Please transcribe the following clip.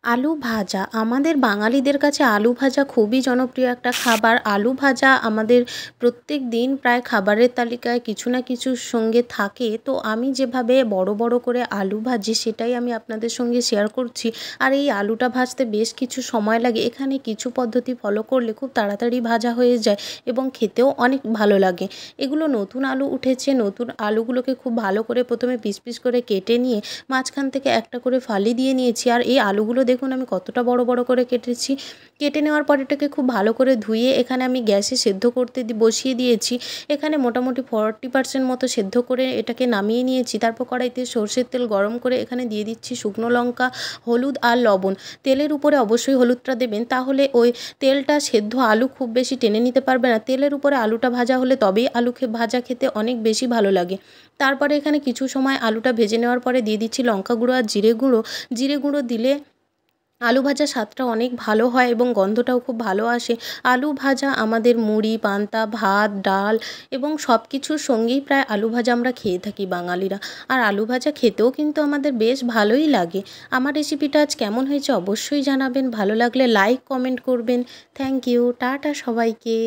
আলু ভাজা আমাদের বাঙালিদের কাছে আলু ভাজা খুবই জনপ্রিয় একটা খাবার। আলু ভাজা আমাদের প্রত্যেক দিন প্রায় খাবারের তালিকায় কিছু না কিছুর সঙ্গে থাকে। তো আমি যেভাবে বড় বড় করে আলু ভাজি সেটাই আমি আপনাদের সঙ্গে শেয়ার করছি। আর এই আলুটা ভাজতে বেশ কিছু সময় লাগে। এখানে কিছু পদ্ধতি ফলো করলে খুব তাড়াতাড়ি ভাজা হয়ে যায় এবং খেতেও অনেক ভালো লাগে। এগুলো নতুন আলু উঠেছে, নতুন আলুগুলোকে খুব ভালো করে প্রথমে পিস পিস করে কেটে নিয়ে মাঝখান থেকে একটা করে ফালি দিয়ে নিয়েছি। আর এই আলুগুলো দেখুন আমি কতটা বড় বড় করে কেটেছি। কেটে নেওয়ার পর এটাকে খুব ভালো করে ধুয়ে এখানে আমি গ্যাসে সেদ্ধ করতে বসিয়ে দিয়েছি। এখানে মোটামুটি 40% মতো সেদ্ধ করে এটাকে নামিয়ে নিয়েছি। তারপর কড়াইতে সর্ষের তেল গরম করে এখানে দিয়ে দিচ্ছি শুকনো লঙ্কা, হলুদ আর লবণ। তেলের উপরে অবশ্যই হলুদটা দেবেন, তাহলে ওই তেলটা সেদ্ধ আলু খুব বেশি টেনে নিতে পারবে না। তেলের উপরে আলুটা ভাজা হলে তবেই আলু ভাজা খেতে অনেক বেশি ভালো লাগে। তারপরে এখানে কিছু সময় আলুটা ভেজে নেওয়ার পরে দিয়ে দিচ্ছি লঙ্কা গুঁড়ো আর জিরে গুঁড়ো। জিরে গুঁড়ো দিলে আলু ভাজার স্বাদটা অনেক ভালো হয় এবং গন্ধটাও খুব ভালো আসে। আলু ভাজা আমাদের মুড়ি, পান্তা ভাত, ডাল এবং সব কিছুর সঙ্গেই প্রায় আলু ভাজা আমরা খেয়ে থাকি বাঙালিরা। আর আলু ভাজা খেতেও কিন্তু আমাদের বেশ ভালোই লাগে। আমার রেসিপিটা আজ কেমন হয়েছে অবশ্যই জানাবেন। ভালো লাগলে লাইক, কমেন্ট করবেন। Thank you. টাটা সবাইকে।